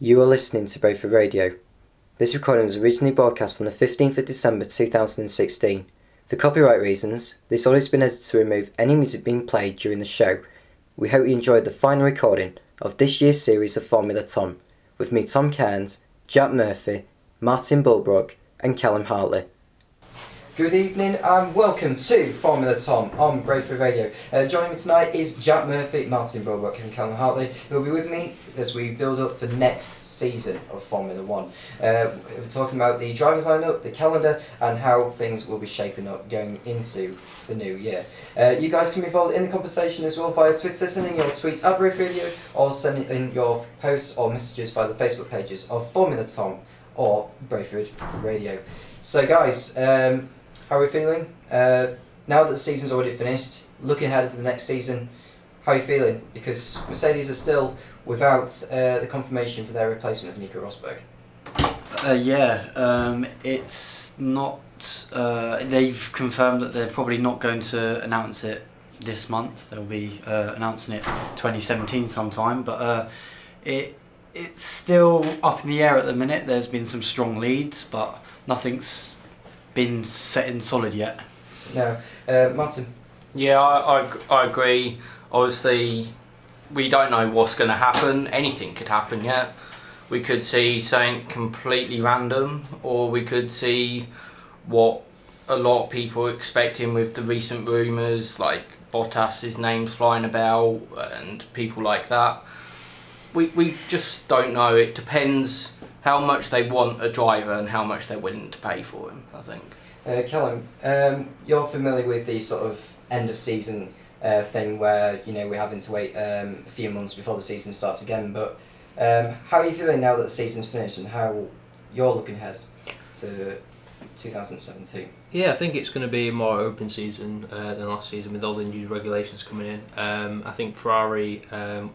You are listening to Brayford Radio. This recording was originally broadcast on the 15th of December 2016. For copyright reasons, this audio has been edited to remove any music being played during the show. We hope you enjoyed the final recording of this year's series of Formula Tom, with me, Tom Cairns, Jack Murphy, Martin Bulbrook and Callum Hartley. Good evening and welcome to Formula Tom on Brayford Radio. Joining me tonight is Jack Murphy, Martin Bulbrook and Callum Hartley, who will be with me as we build up for next season of Formula 1. We're talking about the drivers lineup, the calendar and how things will be shaping up going into the new year. You guys can be involved in the conversation as well via Twitter, sending your tweets at Brayford Radio or sending in your posts or messages via the Facebook pages of Formula Tom or Brayford Radio. So guys, how are we feeling? Now that the season's already finished, looking ahead to the next season, how are you feeling? Because Mercedes are still without the confirmation for their replacement of Nico Rosberg. It's not. They've confirmed that they're probably not going to announce it this month. They'll be announcing it 2017 sometime, but it's still up in the air at the minute. There's been some strong leads, but nothing's been set in solid yet. No. Martin? Yeah, I agree. Obviously, we don't know what's going to happen. Anything could happen yet. We could see something completely random, or we could see what a lot of people are expecting with the recent rumours, like Bottas's name's flying about and people like that. We just don't know. It depends how much they want a driver and how much they're willing to pay for him, I think. Callum, you're familiar with the sort of end of season thing where, you know, we're having to wait a few months before the season starts again, but how are you feeling now that the season's finished and how you're looking ahead to 2017? Yeah, I think it's going to be a more open season than last season with all the new regulations coming in. I think Ferrari, I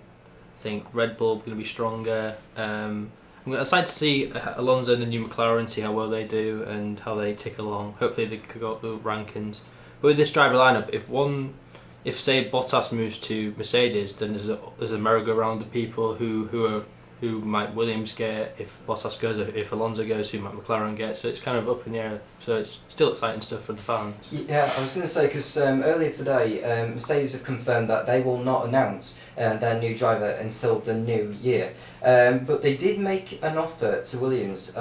think Red Bull are going to be stronger. I'm excited to see Alonso and the new McLaren, see how well they do and how they tick along. Hopefully they could go up the rankings. But with this driver lineup, if say Bottas moves to Mercedes, then there's a merry-go-round of people who might Williams get. If Bottas goes, if Alonso goes, who might McLaren get. So it's kind of up in the air. So it's still exciting stuff for the fans. Yeah, I was going to say, because earlier today, Mercedes have confirmed that they will not announce their new driver until the new year. But they did make an offer to Williams,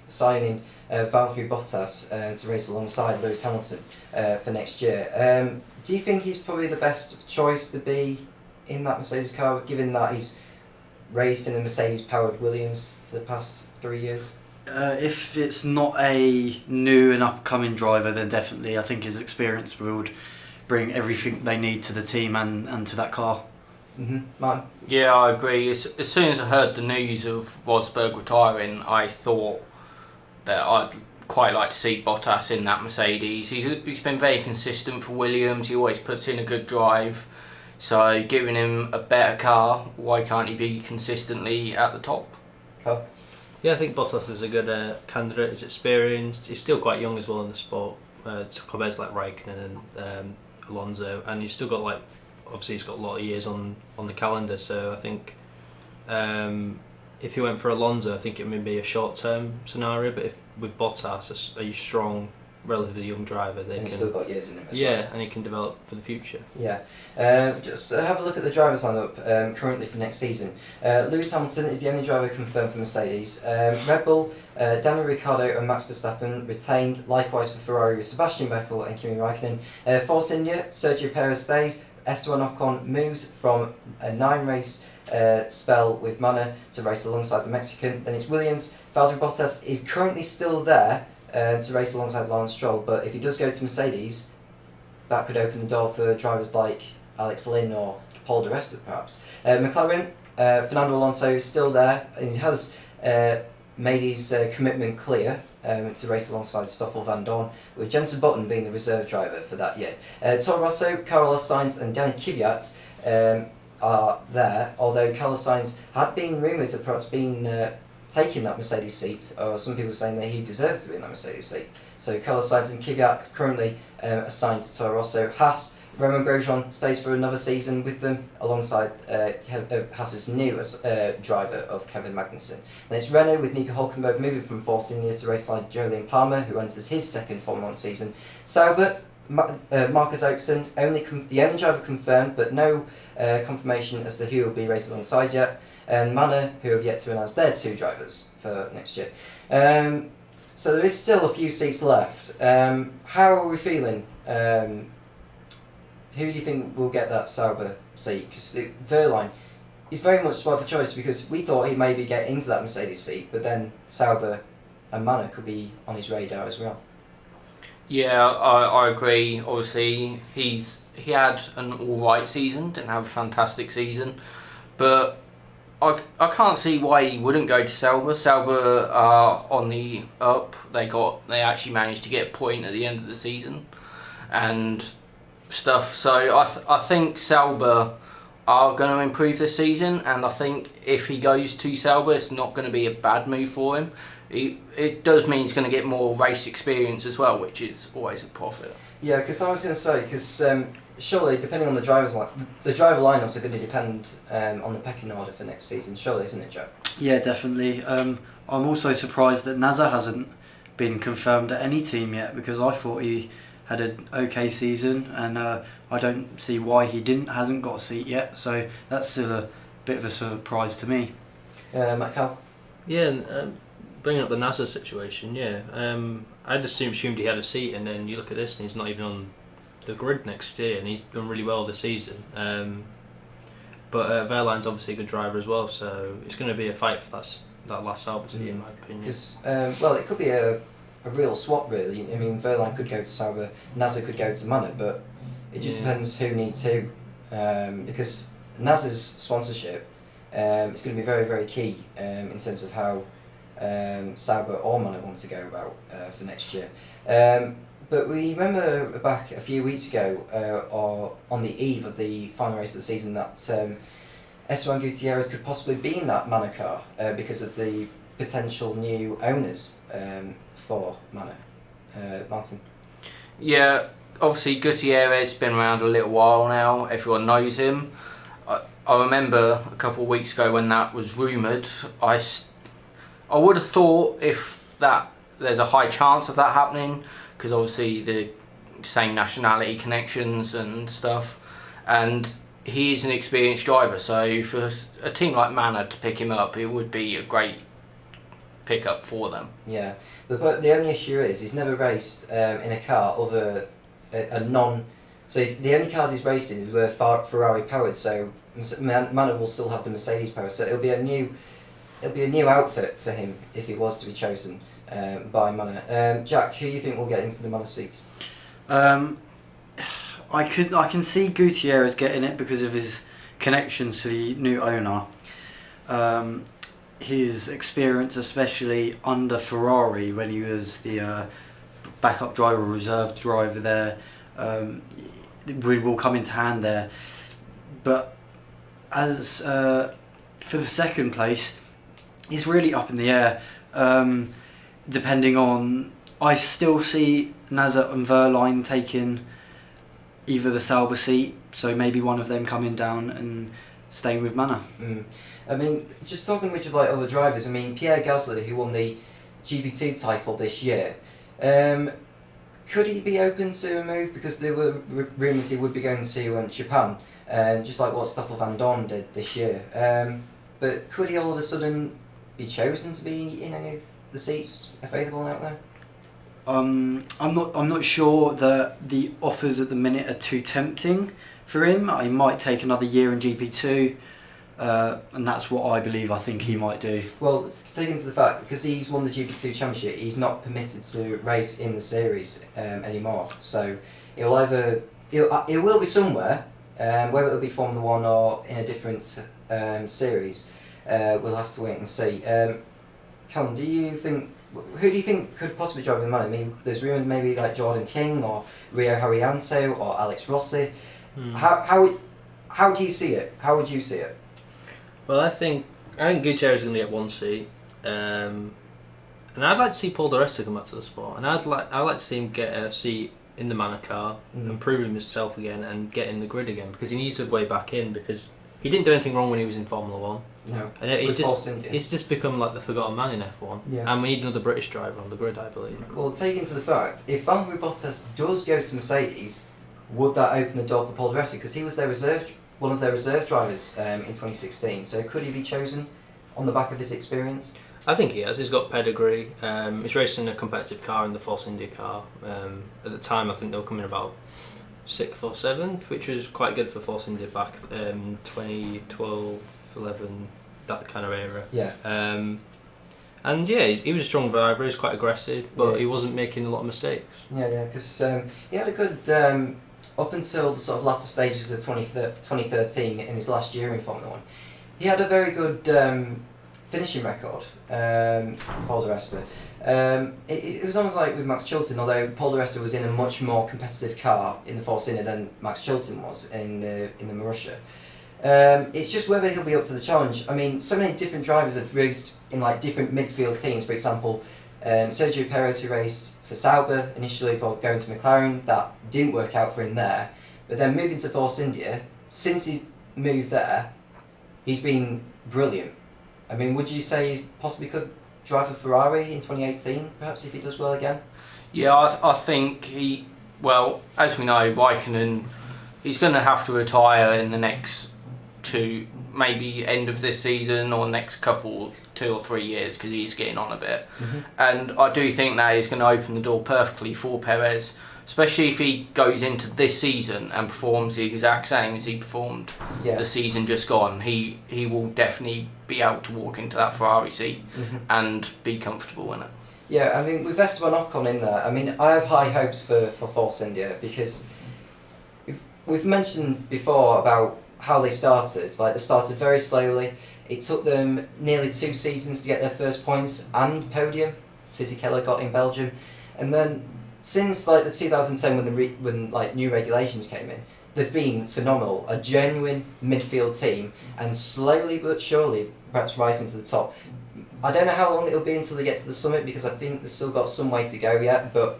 signing Valtteri Bottas to race alongside Lewis Hamilton for next year. Do you think he's probably the best choice to be in that Mercedes car, given that he's raced in a Mercedes-powered Williams for the past 3 years? If it's not a new and upcoming driver, then definitely I think his experience would bring everything they need to the team and to that car. Martin? Yeah, I agree. As soon as I heard the news of Rosberg retiring, I thought that I'd quite like to see Bottas in that Mercedes. He's been very consistent for Williams. He always puts in a good drive. So giving him a better car, why can't he be consistently at the top? Cool. Yeah, I think Bottas is a good candidate. He's experienced. He's still quite young as well in the sport, compared to like Raikkonen and Alonso. And he's still got obviously he's got a lot of years on the calendar. So I think if he went for Alonso, I think it may be a short-term scenario. But if with Bottas, a strong, relatively young driver, He's still got years in him as well. Yeah, and he can develop for the future. Yeah. Just have a look at the drivers lineup currently for next season. Lewis Hamilton is the only driver confirmed for Mercedes. Red Bull, Daniel Ricciardo and Max Verstappen retained. Likewise for Ferrari with Sebastian Vettel and Kimi Raikkonen. Force India, Sergio Perez stays. Esteban Ocon moves from a 9-race spell with Manor to race alongside the Mexican. Then it's Williams. Valtteri Bottas is currently still there to race alongside Lance Stroll, but if he does go to Mercedes, that could open the door for drivers like Alex Lynn or Paul di Resta perhaps. McLaren, Fernando Alonso is still there, and he has made his commitment clear to race alongside Stoffel Van Dorn, with Jenson Button being the reserve driver for that year. Toro Rosso, Carlos Sainz and Danny Kvyat are there, although Carlos Sainz had been rumoured to perhaps being taking that Mercedes seat, or some people saying that he deserved to be in that Mercedes seat. So Carlos Sainz and Kvyat currently assigned to Toro Rosso. Haas Romain Grosjean stays for another season with them alongside Haas's new driver of Kevin Magnussen. Then it's Renault with Nico Hülkenberg moving from Force India to race side Jolyon Palmer, who enters his second Formula 1 season. Sauber, Marcus Ericsson, the only driver confirmed, but no confirmation as to who will be racing alongside yet. And Manor, who have yet to announce their 2 drivers for next year. So there is still a few seats left. How are we feeling? Who do you think will get that Sauber seat? Because Wehrlein is very much spot for choice, because we thought he'd maybe get into that Mercedes seat, but then Sauber and Manor could be on his radar as well. Yeah, I agree. Obviously, he had an alright season, didn't have a fantastic season, but I can't see why he wouldn't go to Sauber. Sauber are on the up. They actually managed to get a point at the end of the season and stuff. So I think Sauber are going to improve this season, and I think if he goes to Sauber, it's not going to be a bad move for him. It does mean he's going to get more race experience as well, which is always a profit. Yeah, because I was going to say, because surely, depending on the driver lineups are going to depend on the pecking order for next season, surely, isn't it, Joe? Yeah, definitely. I'm also surprised that Nasser hasn't been confirmed at any team yet, because I thought he had an okay season, and I don't see why he hasn't got a seat yet, so that's still a bit of a surprise to me. Matt Cal? Yeah, and bringing up the Nasser situation, I'd assumed he had a seat, and then you look at this and he's not even on the grid next year, and he's done really well this season. But Wehrlein's obviously a good driver as well, so it's going to be a fight for that last Sauber seat, in my opinion. Because it could be a real swap, really. I mean, Wehrlein could go to Sauber, Nasser could go to Manor, but it just depends who needs who. Because Nasser's sponsorship is going to be very, very key in terms of how Sauber or Manor want to go about for next year. But we remember back a few weeks ago, or on the eve of the final race of the season, that Esteban Gutierrez could possibly be in that Manor car because of the potential new owners for Manor. Martin? Yeah, obviously Gutierrez has been around a little while now, everyone knows him. I remember a couple of weeks ago when that was rumoured, I would have thought there's a high chance of that happening, because obviously the same nationality connections and stuff, and he is an experienced driver, so for a team like Manor to pick him up, it would be a great pickup for them. Yeah, but the only issue is he's never raced in a car other a non. So the only cars he's raced in were Ferrari powered. So Manor will still have the Mercedes power. So it'll be a new outfit for him if he was to be chosen by Manor. Jack, who do you think will get into the Manor seats? I can see Gutierrez getting it because of his connections to the new owner. His experience, especially under Ferrari when he was the backup driver, reserve driver there, will come into hand there. But as for the second place, it's really up in the air. Depending on, I still see Nasser and Wehrlein taking either the Sauber seat, so maybe one of them coming down and staying with Manor. I mean, just talking which of other drivers, I mean, Pierre Gasly, who won the GP2 title this year, could he be open to a move? Because there were rumours he would be going to Japan, just like what Stoffel Van Dorn did this year. But could he all of a sudden be chosen to be in any of the seats available out there? I'm not sure that the offers at the minute are too tempting for him. He might take another year in GP2, and that's what I think he might do. Well, taking into the fact, because he's won the GP2 championship, he's not permitted to race in the series anymore. So it will be somewhere, whether it'll be Formula 1 or in a different series. We'll have to wait and see. Callum, who do you think could possibly drive the Manor? I mean, there's rumours maybe like Jordan King or Rio Haryanto or Alex Rossi. How do you see it? How would you see it? Well, I think Gutierrez is going to get one seat, and I'd like to see Paul Di Resta come back to the sport, and I'd like to see him get a seat in the Manor car and proving himself again and getting the grid again, because he needs a way back in, because he didn't do anything wrong when he was in Formula 1. No. And he's just become like the forgotten man in F1. Yeah. And we need another British driver on the grid, I believe. Well, taking into the fact, if Valtteri Bottas does go to Mercedes, would that open the door for Paul di Resta? Because he was one of their reserve drivers in 2016. So could he be chosen on the back of his experience? I think he has. He's got pedigree. He's racing a competitive car in the Force India car. At the time, I think they were coming about 6th or 7th, which was quite good for Force India back 2012, 11, that kind of era. Yeah. And yeah, he was a strong driver. He was quite aggressive, but he wasn't making a lot of mistakes. Yeah, because he had a good up until the sort of latter stages of 2013 in his last year in Formula 1. He had a very good finishing record, Paul di Resta. It was almost like with Max Chilton, although Paul di Resta was in a much more competitive car in the Force India than Max Chilton was in the Marussia. It's just whether he'll be up to the challenge. I mean, so many different drivers have raced in like different midfield teams. For example, Sergio Perez, who raced for Sauber initially before going to McLaren, that didn't work out for him there. But then moving to Force India, since he's moved there, he's been brilliant. I mean, would you say he possibly could drive a Ferrari in 2018, perhaps, if he does well again? Yeah, I think as we know, Raikkonen, he's going to have to retire in the next maybe end of this season or next 2 or 3 years, because he's getting on a bit. Mm-hmm. And I do think that is going to open the door perfectly for Perez, especially if he goes into this season and performs the exact same as he performed the season just gone. He will definitely be able to walk into that Ferrari seat and be comfortable in it. Yeah, I mean, with Esteban Ocon in there, I mean, I have high hopes for Force India, because we've mentioned before about how they started. Like, they started very slowly. It took them nearly 2 seasons to get their first points and podium. Fisichella got in Belgium, and then since like the 2010 when new regulations came in, they've been phenomenal. A genuine midfield team, and slowly but surely, perhaps rising to the top. I don't know how long it'll be until they get to the summit, because I think they've still got some way to go yet. But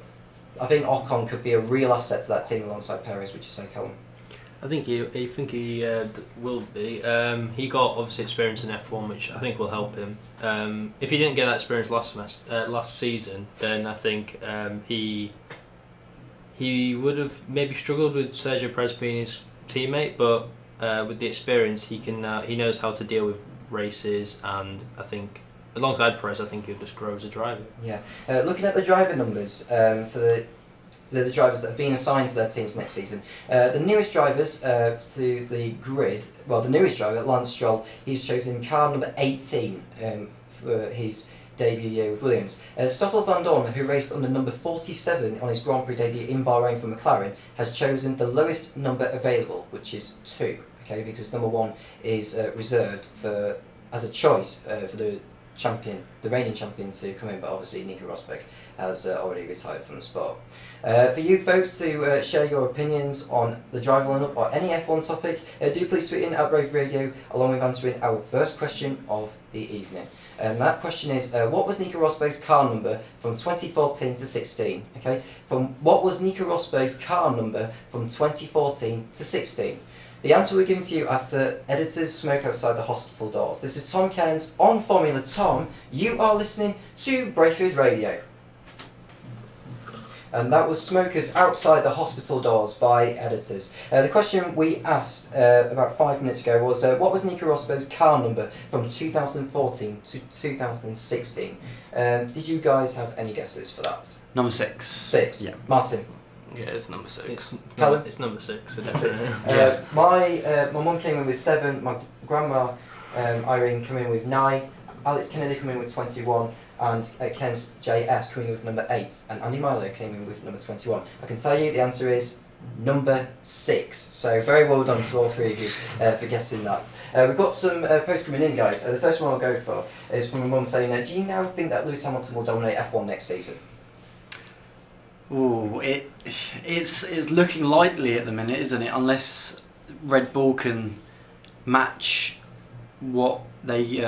I think Ocon could be a real asset to that team alongside Perez. Would you say, Colin? I think he will be. He got obviously experience in F1, which I think will help him. If he didn't get that experience last season, then I think he would have maybe struggled with Sergio Perez being his teammate. But with the experience, he knows how to deal with races, and I think alongside Perez, I think he'll just grow as a driver. Yeah. Looking at the driver numbers for the drivers that have been assigned to their teams next season. The newest drivers to the grid, the newest driver, Lance Stroll, he's chosen car number 18 for his debut year with Williams. Stoffel van Dorn, who raced under number 47 on his Grand Prix debut in Bahrain for McLaren, has chosen the lowest number available, which is 2, okay, because number 1 is reserved as a choice for the reigning champion to come in, but obviously Nico Rosberg has already retired from the sport. For you folks to share your opinions on the driver lineup or any F1 topic, do please tweet in at Brayford Radio, along with answering our first question of the evening. And that question is, what was Nico Rosberg's car number from 2014 to 16? Okay, what was Nico Rosberg's car number from 2014 to 16? The answer we're giving to you after Editors Smoke Outside the Hospital Doors. This is Tom Cairns on Formula. Tom, you are listening to Brayford Radio. And that was Smokers Outside the Hospital Doors by Editors. The question we asked about 5 minutes ago was, what was Nico Rosberg's car number from 2014 to 2016? Did you guys have any guesses for that? Number 6. 6? Yeah. Martin? Yeah, it's number 6. Callum? It's number 6. My mum came in with 7, my grandma Irene came in with 9, Alex Kennedy came in with 21, and Ken's JS coming in with number 8, and Andy Milo came in with number 21. I can tell you the answer is number 6. So very well done to all 3 of you for guessing that. We've got some posts coming in, guys. The first one I'll go for is from my mum saying, do you now think that Lewis Hamilton will dominate F1 next season? Ooh, it's looking likely at the minute, isn't it? Unless Red Bull can match what they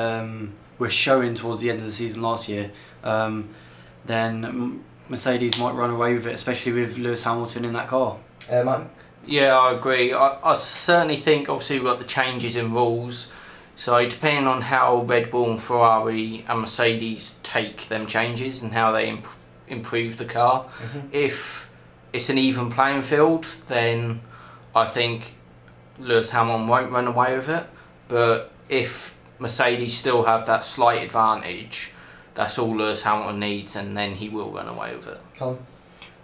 were showing towards the end of the season last year, then Mercedes might run away with it, especially with Lewis Hamilton in that car. Martin? Yeah, I agree. I certainly think, obviously, we've got the changes in rules. So depending on how Red Bull and Ferrari and Mercedes take them changes and how they improve the car, if it's an even playing field, then I think Lewis Hamilton won't run away with it. But if Mercedes still have that slight advantage, that's all Lewis Hamilton needs, and then he will run away with it. Colin?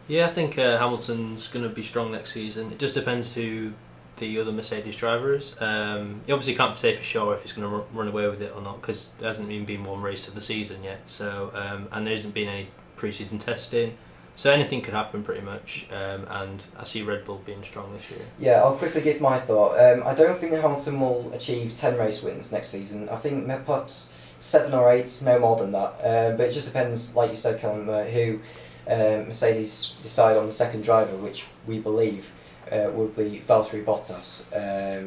Yeah, I think Hamilton's going to be strong next season. It just depends who the other Mercedes driver is. You obviously can't say for sure if he's going to run away with it or not, because there hasn't even been one race of the season yet. So and there hasn't been any pre-season testing, so anything could happen pretty much. And I see Red Bull being strong this year. Yeah, I'll quickly give my thought. I don't think Hamilton will achieve 10 race wins next season. I think perhaps 7 or 8, no more than that. But it just depends, like you said, Colin, who Mercedes decide on the second driver, which we believe would be Valtteri Bottas,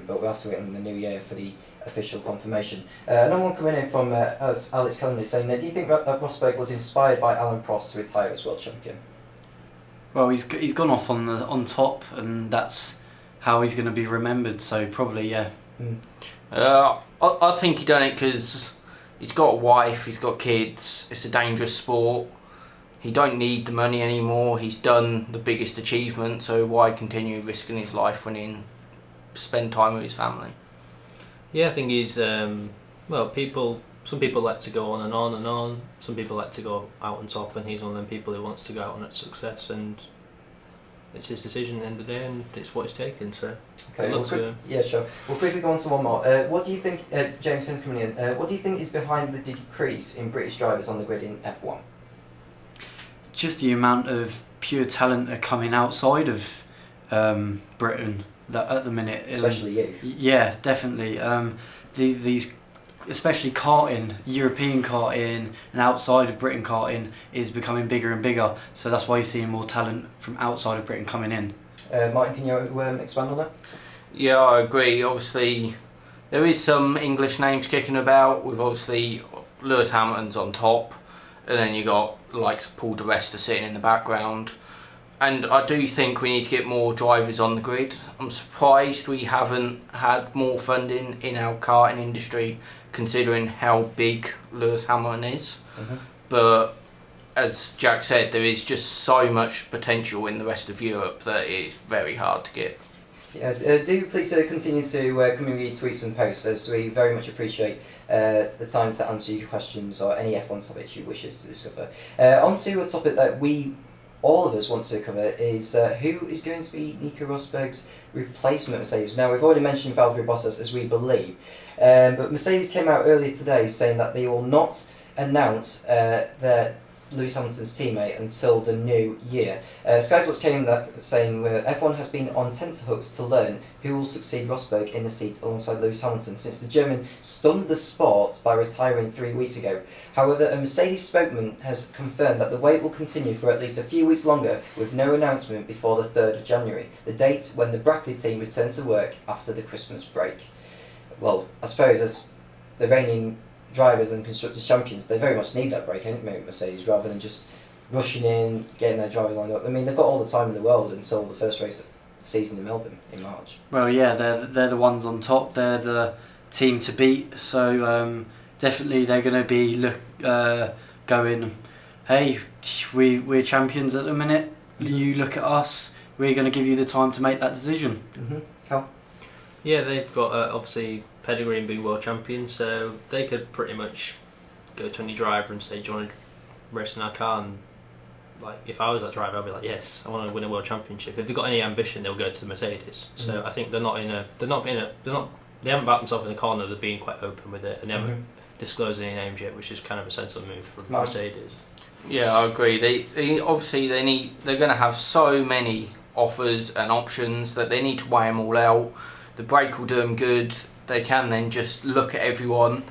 but we'll have to wait in the new year for the official confirmation. Another one coming in from Alex Callender saying, do you think Rosberg was inspired by Alan Prost to retire as world champion? Well, he's gone off on top, and that's how he's going to be remembered. So probably, yeah. I think he done it because he's got a wife, he's got kids. It's a dangerous sport. He don't need the money anymore. He's done the biggest achievement, so why continue risking his life when he can spend time with his family? Yeah, I think he's some people like to go on and on and on. Some people like to go out on top, and he's one of them people who wants to go out on at success, and it's his decision at the end of the day, and it's what he's taken. So okay, yeah, sure. We'll quickly go on to one more. What do you think, James Finn's coming in? What do you think is behind the decrease in British drivers on the grid in F1? Just the amount of pure talent are coming outside of Britain that at the minute, especially youth. Yeah, definitely. These, especially karting, European karting, and outside of Britain karting is becoming bigger and bigger. So that's why you're seeing more talent from outside of Britain coming in. Martin, can you expand on that? Yeah, I agree. Obviously, there is some English names kicking about. With obviously Lewis Hamilton's on top, and then you got the likes of Paul di Resta sitting in the background. And I do think we need to get more drivers on the grid. I'm surprised we haven't had more funding in our karting industry, considering how big Lewis Hamilton is. But as Jack said, there is just so much potential in the rest of Europe that it's very hard to get. Yeah, do please continue to come and read tweets and posts, as we very much appreciate the time to answer your questions or any F1 topics you wish us to discover. On to a topic that all of us want to cover is who is going to be Nico Rosberg's replacement Mercedes. Now, we've already mentioned Valtteri Bottas, as we believe, but Mercedes came out earlier today saying that they will not announce their Lewis Hamilton's teammate until the new year. Sky Sports came saying F1 has been on tenterhooks to learn who will succeed Rosberg in the seat alongside Lewis Hamilton, since the German stunned the sport by retiring 3 weeks ago. However, a Mercedes spokesman has confirmed that the wait will continue for at least a few weeks longer, with no announcement before the 3rd of January, the date when the Brackley team return to work after the Christmas break. Well, I suppose as the reigning drivers and constructors champions, they very much need that break, don't they, Mercedes, rather than just rushing in, getting their drivers lined up. I mean, they've got all the time in the world until the first race of the season in Melbourne in March. Well, yeah, they're the ones on top. They're the team to beat. So definitely they're going to be going, hey, we're champions at the minute. You look at us. We're going to give you the time to make that decision. How? Yeah, they've got obviously pedigree and being world champions, so they could pretty much go to any driver and say, do you want to race in our car? And like, if I was that driver, I'd be like, yes, I want to win a world championship. If they've got any ambition, they'll go to the Mercedes. So I think they haven't backed themselves in the corner. They're being quite open with it, and they haven't disclosed any names yet, which is kind of a sensible move for Mercedes. Yeah, I agree. They obviously they're going to have so many offers and options that they need to weigh them all out. The break will do them good. They can then just look at everyone,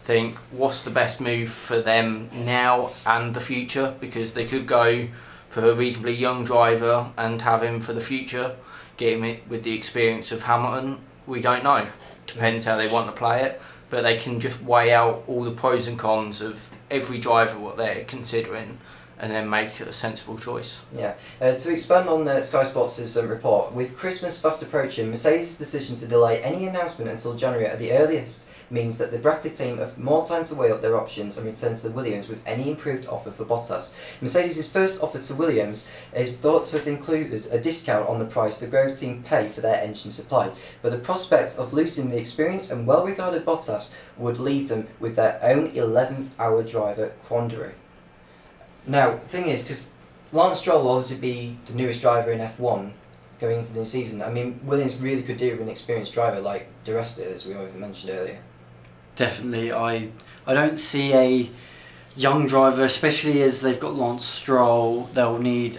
think what's the best move for them now and the future, because they could go for a reasonably young driver and have him for the future, get him with the experience of Hamilton. We don't know. Depends how they want to play it, but they can just weigh out all the pros and cons of every driver, what they're considering, and then make a sensible choice. Yeah. To expand on Sky Sports' report, with Christmas fast approaching, Mercedes' decision to delay any announcement until January at the earliest means that the Brackley team have more time to weigh up their options and return to the Williams with any improved offer for Bottas. Mercedes' first offer to Williams is thought to have included a discount on the price the Grove team pay for their engine supply, but the prospect of losing the experienced and well-regarded Bottas would leave them with their own 11th hour driver quandary. Now, the thing is, because Lance Stroll will obviously be the newest driver in F1 going into the new season, I mean, Williams really could do with an experienced driver like De Resta, as we already mentioned earlier. Definitely, I don't see a young driver, especially as they've got Lance Stroll. They'll need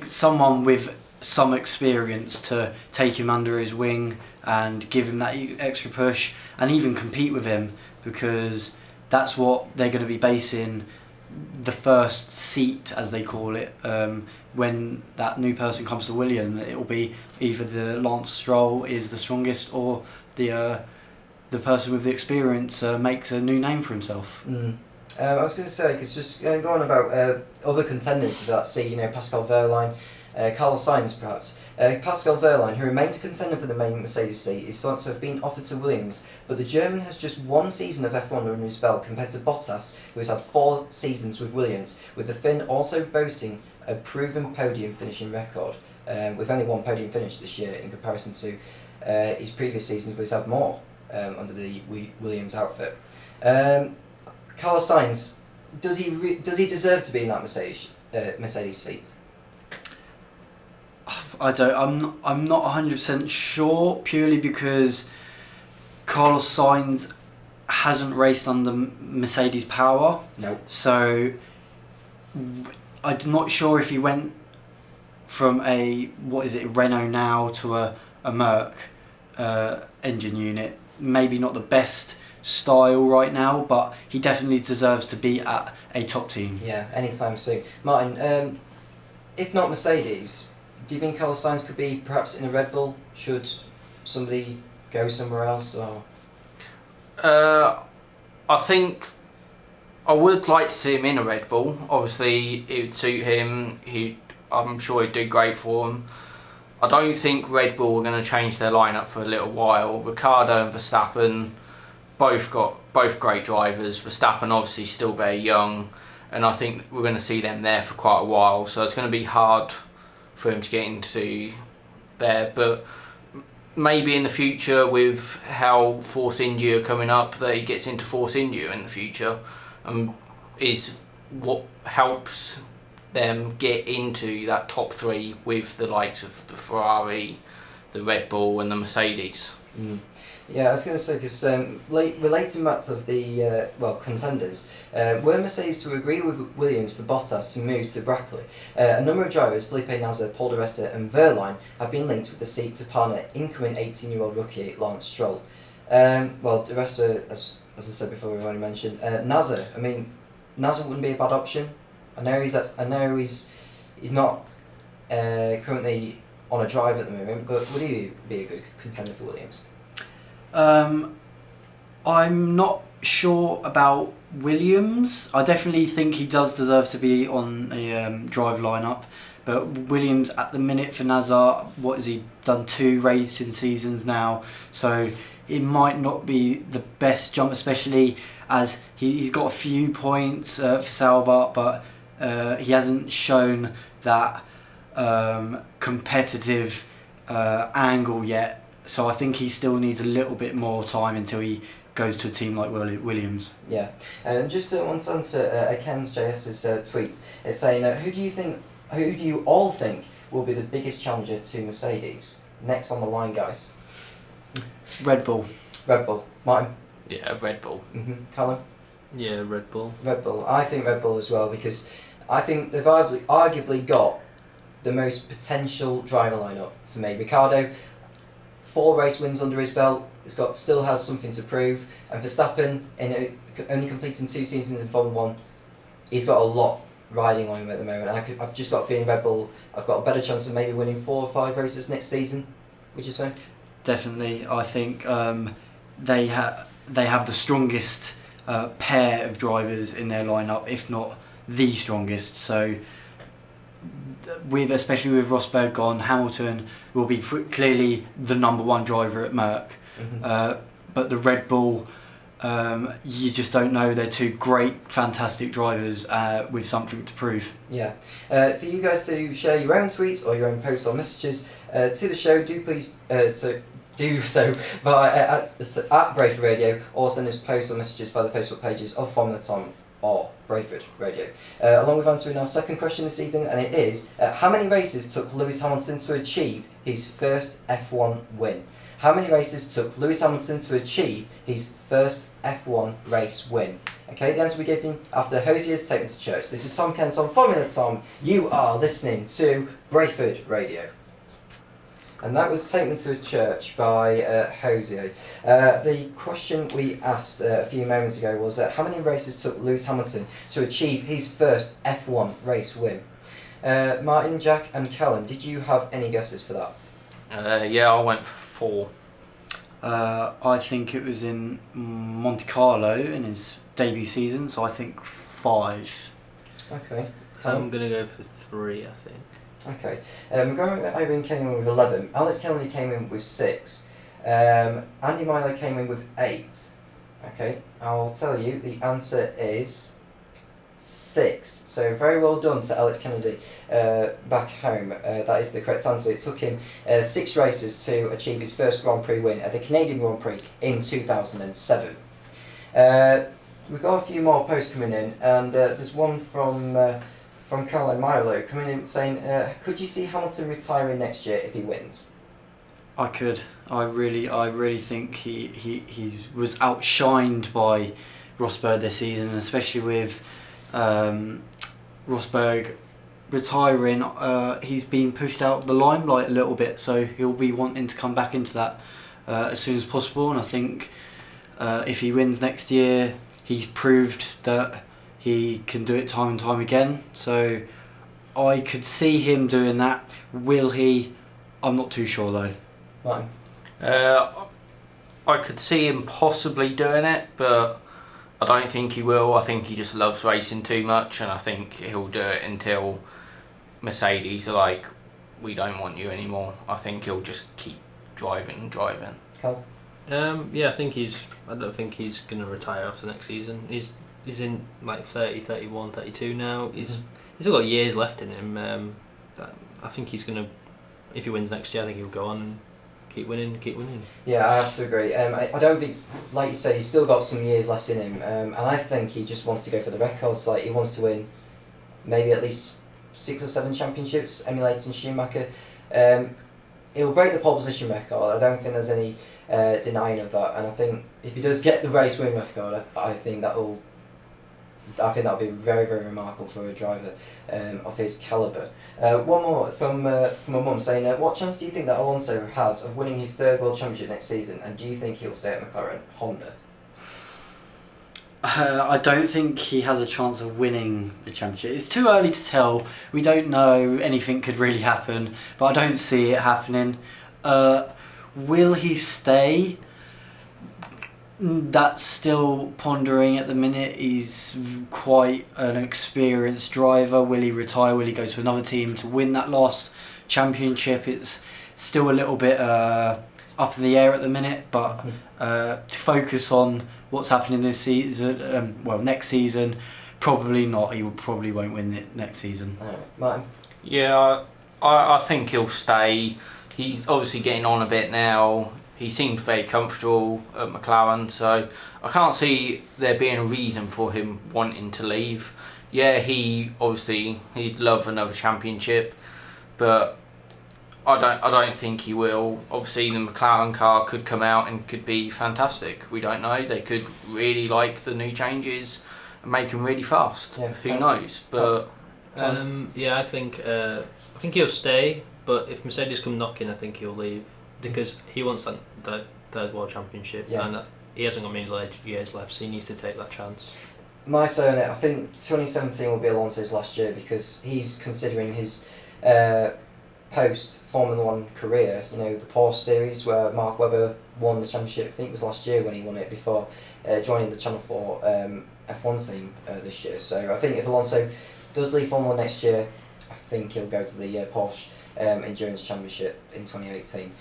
someone with some experience to take him under his wing and give him that extra push and even compete with him, because that's what they're going to be basing the first seat, as they call it, when that new person comes to Williams. It will be either the Lance Stroll is the strongest, or the person with the experience makes a new name for himself. I was going to say, because just going on about other contenders for that seat, Pascal Wehrlein, Carlos Sainz perhaps. Pascal Wehrlein, who remains a contender for the main Mercedes seat, is thought to have been offered to Williams, but the German has just one season of F1 under his belt compared to Bottas, who has had 4 seasons with Williams, with the Finn also boasting a proven podium finishing record, with only 1 podium finish this year in comparison to his previous seasons, where he's had more under the Williams outfit. Carlos Sainz, does he deserve to be in that Mercedes seat? I'm not 100% sure, purely because Carlos Sainz hasn't raced under Mercedes power. No. So I'm not sure if he went from a Renault now to a Merc engine unit. Maybe not the best style right now, but he definitely deserves to be at a top team. Yeah, anytime soon. Martin, if not Mercedes, do you think Carlos Sainz could be perhaps in a Red Bull? Should somebody go somewhere else? Or I think I would like to see him in a Red Bull. Obviously, it would suit him. I'm sure he'd do great for him. I don't think Red Bull are going to change their lineup for a little while. Ricciardo and Verstappen, both great drivers. Verstappen obviously still very young, and I think we're going to see them there for quite a while. So it's going to be hard for him to get into there. But maybe in the future, with how Force India coming up, that he gets into Force India in the future, is what helps them get into that top 3 with the likes of the Ferrari, the Red Bull and the Mercedes. Yeah, I was going to say, because relating back to the contenders, were Mercedes to agree with Williams for Bottas to move to Brackley, a number of drivers, Felipe Nasr, Paul Di Resta and Wehrlein, have been linked with the seat to partner incoming 18-year-old rookie Lance Stroll. Di Resta, as I said before, we've already mentioned. Nasr, Nasr wouldn't be a bad option. I know he's not currently on a drive at the moment, but would he be a good contender for Williams? I'm not sure about Williams. I definitely think he does deserve to be on a drive lineup, but Williams at the minute for Nazar, what has he done? 2 racing seasons now, so it might not be the best jump, especially as he's got a few points for Sauber, but he hasn't shown that competitive angle yet. So I think he still needs a little bit more time until he goes to a team like Williams. Yeah, and just want to answer Ken's JS's tweets. It's saying, who do you all think will be the biggest challenger to Mercedes? Next on the line, guys. Red Bull. Red Bull. Martin? Yeah, Red Bull. Callum? Yeah, Red Bull. Red Bull. I think Red Bull as well, because I think they've arguably got the most potential driver lineup for me. Ricciardo, 4 race wins under his belt. Still has something to prove. And Verstappen, only completing 2 seasons in Formula 1, he's got a lot riding on him at the moment. I've just got a feeling Red Bull, I've got a better chance of maybe winning 4 or 5 races next season. Would you say? Definitely. I think they have the strongest pair of drivers in their lineup, if not the strongest. So especially with Rosberg gone, Hamilton will be clearly the number one driver at Merck. But the Red Bull, you just don't know. They're two great, fantastic drivers with something to prove. Yeah. For you guys to share your own tweets or your own posts or messages to the show, do please do so by at Brayford Radio, or send us posts or messages via the Facebook pages of Formula Tom or Brayford Radio. Along with answering our second question this evening, and it is, how many races took Lewis Hamilton to achieve his first F1 win? How many races took Lewis Hamilton to achieve his first F1 race win? Okay, the answer we gave him after Hosier's Take Me to Church. This is Tom Kent on Formula Tom. You are listening to Brayford Radio. And that was Take Me to Church by Hosier. The question we asked a few moments ago was how many races took Lewis Hamilton to achieve his first F1 race win? Martin, Jack and Callum, did you have any guesses for that? Yeah, I went for 4. I think it was in Monte Carlo in his debut season, so I think 5. Okay. I'm going to go for 3, I think. Okay. Irene came in with 11. Alex Kennedy came in with 6. Andy Myler came in with 8. Okay. I'll tell you, the answer is 6. So very well done to Alex Kennedy back home. That is the correct answer. It took him 6 races to achieve his first Grand Prix win at the Canadian Grand Prix in 2007. We've got a few more posts coming in, and there's one from Caroline Milo coming in saying, could you see Hamilton retiring next year if he wins? I could. I really think he was outshined by Rosberg this season, especially with Rosberg retiring. He's been pushed out of the limelight a little bit, so he'll be wanting to come back into that as soon as possible. And I think if he wins next year, he's proved that he can do it time and time again. So I could see him doing that. Will he? I'm not too sure though. Right. I could see him possibly doing it, but I don't think he will. I think he just loves racing too much, and I think he'll do it until Mercedes are like, we don't want you anymore. I think he'll just keep driving. Cool. Yeah, I don't think he's going to retire after next season. He's in like 30, 31, 32 now. He's still got years left in him. I think he's going to, if he wins next year, I think he'll go on and keep winning. Yeah, I have to agree. I don't think, like you said, he's still got some years left in him, and I think he just wants to go for the records. Like, he wants to win maybe at least 6 or 7 championships, emulating Schumacher. He'll break the pole position record. I don't think there's any denying of that, and I think if he does get the race win record, I think that'll be very, very remarkable for a driver of his calibre. One more from my mum saying, what chance do you think that Alonso has of winning his 3rd World Championship next season, and do you think he'll stay at McLaren Honda? I don't think he has a chance of winning the championship. It's too early to tell. We don't know. Anything could really happen, but I don't see it happening. Will he stay? That's still pondering at the minute. He's quite an experienced driver. Will he retire? Will he go to another team to win that last championship? It's still a little bit up in the air at the minute, but to focus on what's happening this season, next season, probably not. He probably won't win it next season. Martin? Yeah, I think he'll stay. He's obviously getting on a bit now. He seems very comfortable at McLaren, so I can't see there being a reason for him wanting to leave. Yeah, he'd love another championship, but I don't think he will. Obviously, the McLaren car could come out and could be fantastic. We don't know. They could really like the new changes and make them really fast. Yeah. Who knows? But I think he'll stay. But if Mercedes come knocking, I think he'll leave because he wants that 3rd World Championship, and he hasn't got many years left, so he needs to take that chance. My say on it, I think 2017 will be Alonso's last year because he's considering his post Formula 1 career. You know, the Porsche series where Mark Webber won the championship. I think it was last year when he won it before joining the Channel 4 F1 team this year. So I think if Alonso does leave Formula 1 next year, I think he'll go to the Porsche Endurance Championship in 2018.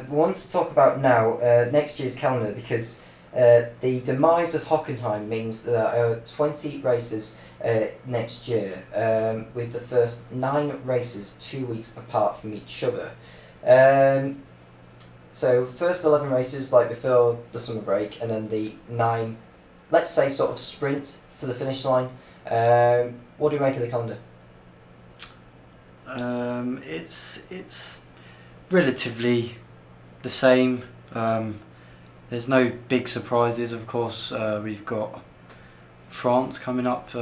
We want to talk about now next year's calendar, because the demise of Hockenheim means that there are 20 races next year, with the first 9 races 2 weeks apart from each other. So first 11 races like before the summer break, and then the 9, let's say, sort of sprint to the finish line. What do you make of the calendar? It's relatively the same. There's no big surprises, of course. We've got France coming up,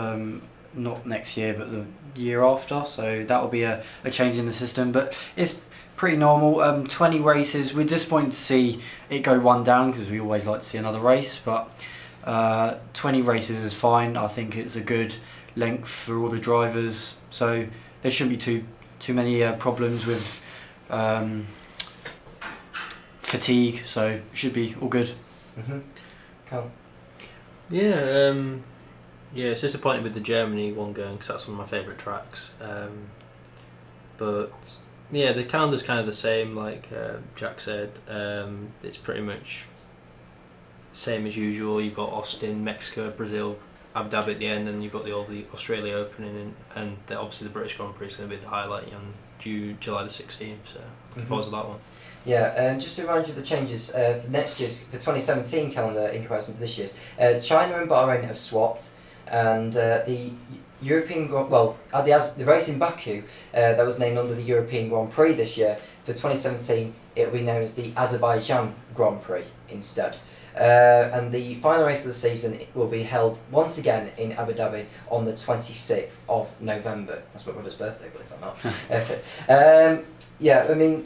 not next year but the year after, so that will be a change in the system, but it's pretty normal. 20 races. We're disappointed to see it go one down, because we always like to see another race, but 20 races is fine. I think it's a good length for all the drivers, so there shouldn't be too many problems with fatigue, so it should be all good. Carl? Yeah, it's disappointing with the Germany one going, because that's one of my favourite tracks. But yeah, the calendar's kind of the same, like Jack said. It's pretty much same as usual. You've got Austin, Mexico, Brazil, Abu Dhabi at the end, and you've got the Australia Open, and obviously the British Grand Prix is going to be the highlight on July the 16th. So looking forward to that one. Yeah, and just to remind you of the changes for next year's, the 2017 calendar in comparison to this year's, China and Bahrain have swapped, and the European, the race in Baku that was named under the European Grand Prix this year, for 2017 it will be known as the Azerbaijan Grand Prix instead. And the final race of the season will be held once again in Abu Dhabi on the 26th of November. That's my brother's birthday, believe it or not. Yeah, I mean,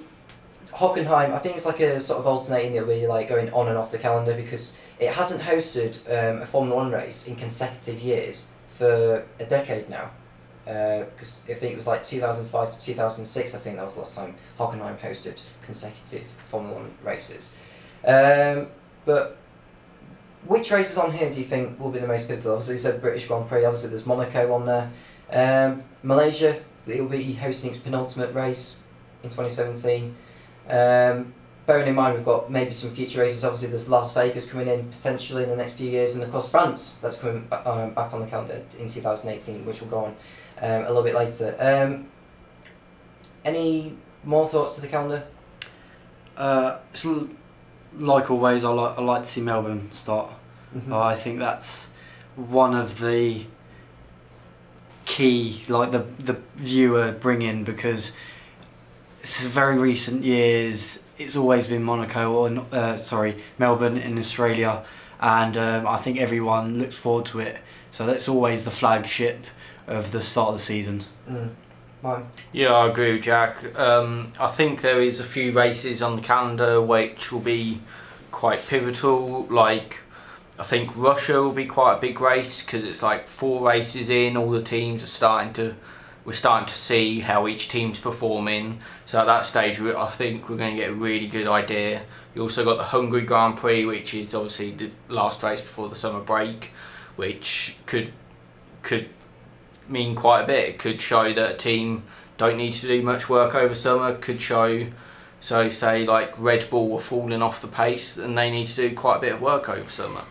Hockenheim, I think it's like a sort of alternating, it'll be like going on and off the calendar, because it hasn't hosted a Formula 1 race in consecutive years for a decade now. Because I think it was like 2005 to 2006, I think that was the last time Hockenheim hosted consecutive Formula 1 races. But which races on here do you think will be the most pivotal? Obviously you said British Grand Prix, obviously there's Monaco on there. Malaysia, it will be hosting its penultimate race in 2017. Bearing in mind we've got maybe some future races, obviously there's Las Vegas coming in potentially in the next few years, and of course France, that's coming back on the calendar in 2018, which will go on a little bit later. Any more thoughts to the calendar? It's like always, I like to see Melbourne start. I think that's one of the key, like the viewer bring-in, because it's very recent years. It's always been Monaco or Melbourne in Australia, and I think everyone looks forward to it. So that's always the flagship of the start of the season. Mine. Yeah, I agree with Jack. I think there is a few races on the calendar which will be quite pivotal. Like, I think Russia will be quite a big race, because it's like 4 races in, all the teams are we're starting to see how each team's performing. So at that stage, I think we're going to get a really good idea. You also got the Hungary Grand Prix, which is obviously the last race before the summer break, which could mean quite a bit. It could show that a team don't need to do much work over summer. Could show, so say like Red Bull were falling off the pace and they need to do quite a bit of work over summer.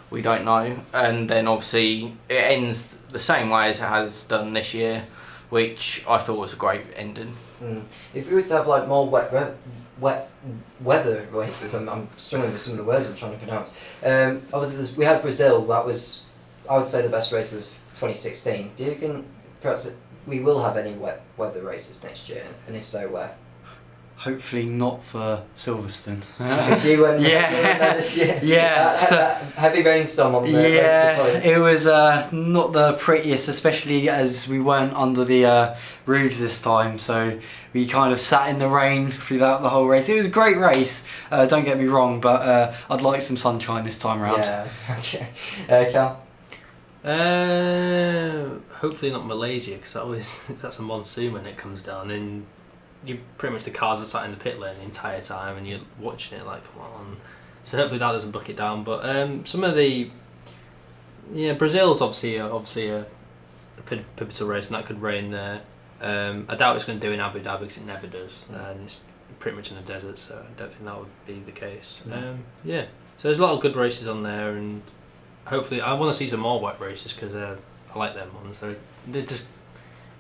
We don't know. And then obviously it ends the same way as it has done this year, which I thought was a great ending. If we were to have like more wet weather races, I'm struggling with some of the words I'm trying to pronounce. Obviously we had Brazil, that was, I would say, the best race of 2016. Do you think perhaps that we will have any wet weather races next year, and if so, where? Hopefully not for Silverstone. You went there this year. Yeah. Heavy rainstorm on the race before. It was not the prettiest, especially as we weren't under the roofs this time, so we kind of sat in the rain throughout the whole race. It was a great race, don't get me wrong, but I'd like some sunshine this time around. Yeah, okay. Cal? Hopefully not Malaysia, because that's a monsoon when it comes down, and you pretty much, the cars are sat in the pit lane the entire time and you're watching it like, come on. So hopefully that doesn't book it down. But some of the Yeah, Brazil's obviously a pivotal race, and that could rain there. I doubt it's going to do in Abu Dhabi because it never does, and it's pretty much in the desert, so I don't think that would be the case. Yeah, so there's a lot of good races on there, and hopefully I want to see some more wet races because I like them ones. They just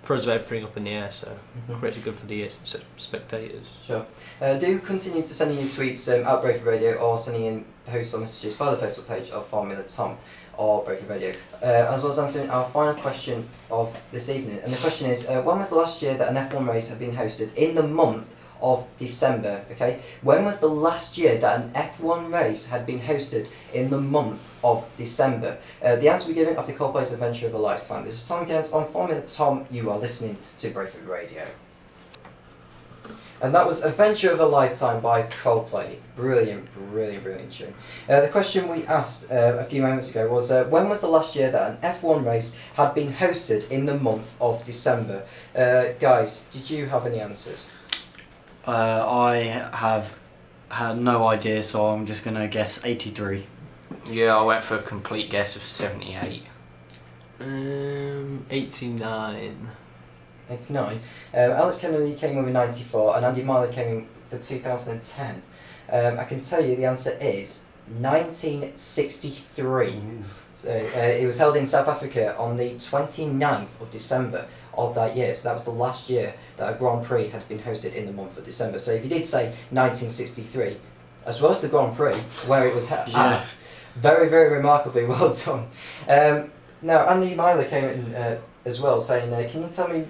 throws everything up in the air, so creates good for the spectators. Sure. Do continue to send in your tweets at Brayford Radio, or sending in posts or messages via the postal page of Formula Tom or Brayford Radio. As well as answering our final question of this evening, and the question is, when was the last year that an F1 race had been hosted in the month of December? Okay, when was the last year that an F1 race had been hosted in the month of December? The answer will be given after Coldplay's Adventure of a Lifetime. This is Tom Cairns on Formula Tom. You are listening to Brayford Radio. And that was Adventure of a Lifetime by Coldplay. Brilliant tune. The question we asked a few moments ago was, when was the last year that an F1 race had been hosted in the month of December? Guys, did you have any answers? I have had no idea, so I'm just going to guess 83. Yeah, I went for a complete guess of 78. 89. 89. Alex Kennedy came in with 94, and Andy Marley came in for 2010. I can tell you the answer is 1963. So, it was held in South Africa on the 29th of December of that year, so that was the last year that a Grand Prix had been hosted in the month of December. So if you did say 1963, as well as the Grand Prix where it was at, very remarkably well done. Now Andy Myler came in as well, saying, can you tell me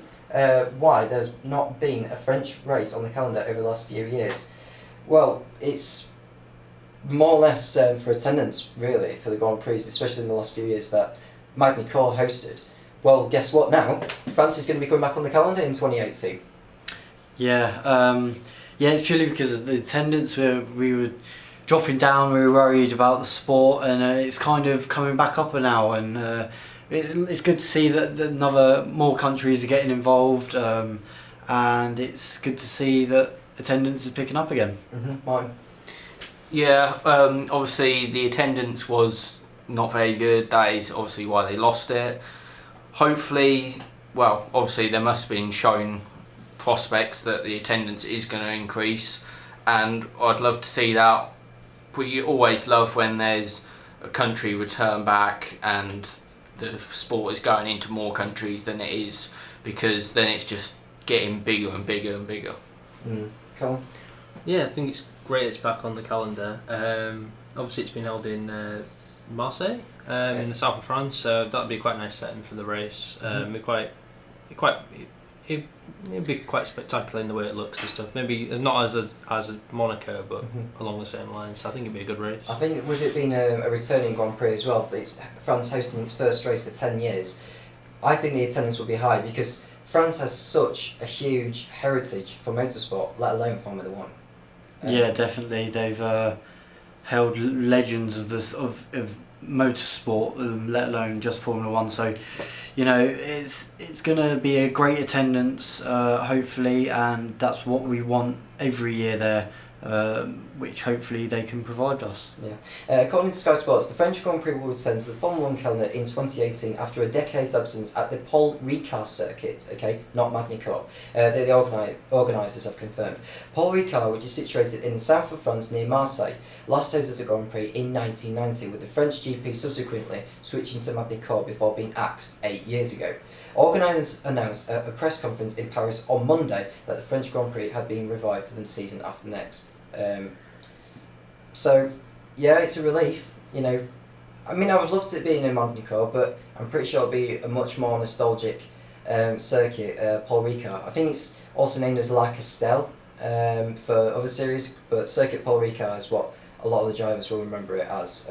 why there's not been a French race on the calendar over the last few years? Well, it's more or less for attendance, really, for the Grand Prix, especially in the last few years that Magny-Cours hosted. Well, guess what now? France is going to be coming back on the calendar in 2018. Yeah, it's purely because of the attendance. We were dropping down, we were worried about the sport, and it's kind of coming back up now, and it's good to see that more countries are getting involved, and it's good to see that attendance is picking up again. Martin? Yeah, obviously the attendance was not very good. That is obviously why they lost it. Hopefully, well, obviously there must have been shown prospects that the attendance is going to increase, and I'd love to see that. We always love when there's a country return back and the sport is going into more countries than it is, because then it's just getting bigger and bigger and bigger. Cool. Yeah, I think it's great it's back on the calendar. Obviously it's been held in Marseille, in the south of France, so that'd be quite a nice setting for the race. It'd be quite spectacular in the way it looks and stuff. Maybe not as a Monaco, but along the same lines. So I think it'd be a good race. I think with it being a returning Grand Prix as well, it's France hosting its first race for 10 years, I think the attendance will be high because France has such a huge heritage for motorsport, let alone Formula One. Yeah, definitely. They've held legends of motorsport, let alone just Formula One. So, it's going to be a great attendance, hopefully, and that's what we want every year there, which hopefully they can provide us. Yeah. According to Sky Sports, the French Grand Prix will return to the Formula One calendar in 2018 after a decade's absence at the Paul Ricard circuit, not Magny-Cours. The organisers have confirmed. Paul Ricard, which is situated in the south of France near Marseille, last hosted the Grand Prix in 1990, with the French GP subsequently switching to Magny-Cours before being axed 8 years ago. Organisers announced at a press conference in Paris on Monday that the French Grand Prix had been revived for the season after next. So, yeah, it's a relief. I mean, I would love to be in Magny-Cours, but I'm pretty sure it'll be a much more nostalgic circuit, Paul Ricard. I think it's also named as La Castelle for other series, but Circuit Paul Ricard is what a lot of the drivers will remember it as.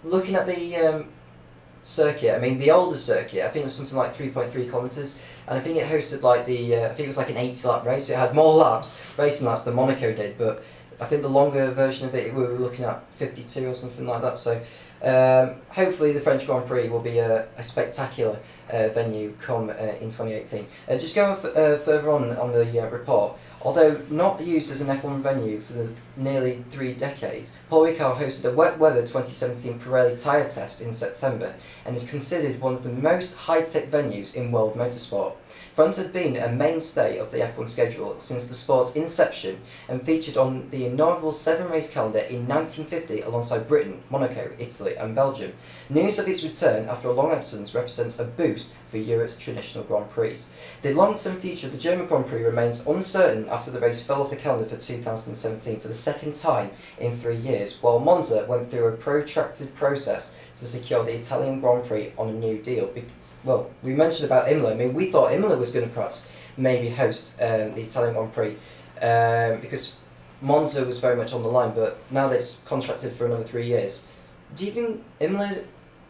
Looking at the circuit, I mean, the older circuit, I think it was something like 3.3 kilometres, and I think it hosted I think it was like an 80 lap race, so it had more racing laps than Monaco did, but I think the longer version of it, we were looking at 52 or something like that, so hopefully the French Grand Prix will be a spectacular venue come in 2018. Just going further on the report, Although not used as an F1 venue for the nearly 3 decades, Paul Ricard hosted a wet weather 2017 Pirelli tyre test in September and is considered one of the most high-tech venues in world motorsport. France had been a mainstay of the F1 schedule since the sport's inception and featured on the inaugural 7-race calendar in 1950 alongside Britain, Monaco, Italy and Belgium. News of its return after a long absence represents a boost for Europe's traditional Grand Prix. The long-term future of the German Grand Prix remains uncertain after the race fell off the calendar for 2017 for the second time in 3 years, while Monza went through a protracted process to secure the Italian Grand Prix on a new deal. Well, we mentioned about Imola. I mean, we thought Imola was going to perhaps maybe host the Italian Grand Prix because Monza was very much on the line, but now that it's contracted for another 3 years, do you think Imola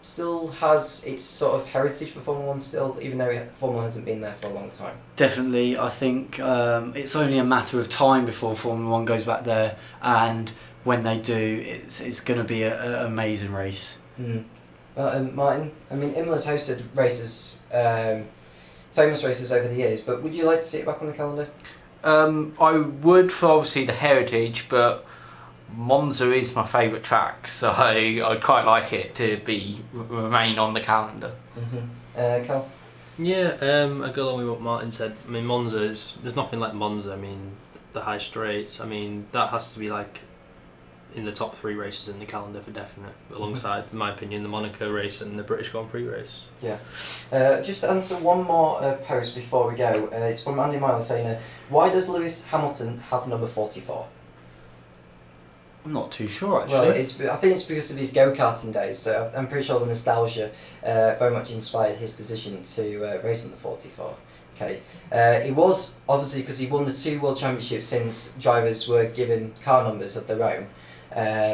still has its sort of heritage for Formula 1 still, even though Formula 1 hasn't been there for a long time? Definitely. I think it's only a matter of time before Formula 1 goes back there, and when they do, it's going to be an amazing race. Mm. Well, Martin, I mean, Imola's hosted races, famous races over the years, but would you like to see it back on the calendar? I would for obviously the heritage, but Monza is my favourite track, so I'd quite like it to remain on the calendar. Mm-hmm. Cal? Yeah, I go along with what Martin said. I mean, there's nothing like Monza. I mean, the high straights, I mean, that has to be like in the top 3 races in the calendar for definite, alongside, in my opinion, the Monaco race and the British Grand Prix race. Yeah. Just to answer one more post before we go, it's from Andy Miles saying, why does Lewis Hamilton have number 44? I'm not too sure actually. Well, I think it's because of his go-karting days, so I'm pretty sure the nostalgia very much inspired his decision to race on the 44. Okay. It was obviously because he won the 2 World Championships since drivers were given car numbers of their own,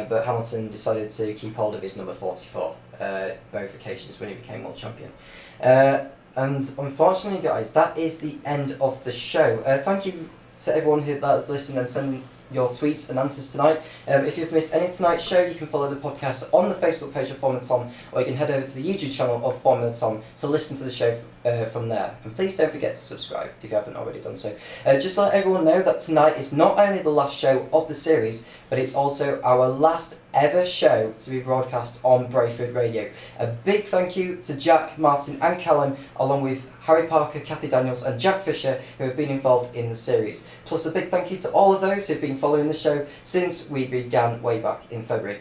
but Hamilton decided to keep hold of his number 44 both occasions when he became World Champion. And unfortunately, guys, that is the end of the show. Thank you to everyone who listened and sent your tweets and answers tonight. If you've missed any of tonight's show, you can follow the podcast on the Facebook page of Formula Tom, or you can head over to the YouTube channel of Formula Tom to listen to the show from there. And please don't forget to subscribe if you haven't already done so. Just to let everyone know that tonight is not only the last show of the series, but it's also our last ever show to be broadcast on Brayford Radio. A big thank you to Jack, Martin and Callum, along with Harry Parker, Kathy Daniels and Jack Fisher, who have been involved in the series. Plus a big thank you to all of those who have been following the show since we began way back in February.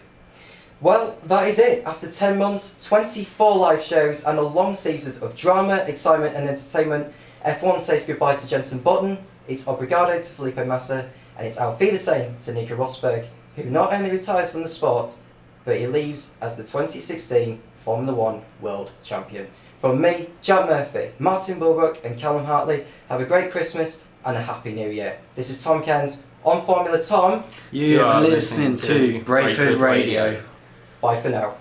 Well, that is it. After 10 months, 24 live shows and a long season of drama, excitement and entertainment, F1 says goodbye to Jenson Button, it's obrigado to Felipe Massa, and it's auf Wiedersehen to Nico Rosberg, who not only retires from the sport, but he leaves as the 2016 Formula 1 World Champion. From me, Jack Murphy, Martin Bulbrook and Callum Hartley, have a great Christmas and a Happy New Year. This is Tom Cairns on Formula Tom. You are listening to Brayford Radio. Bye for now.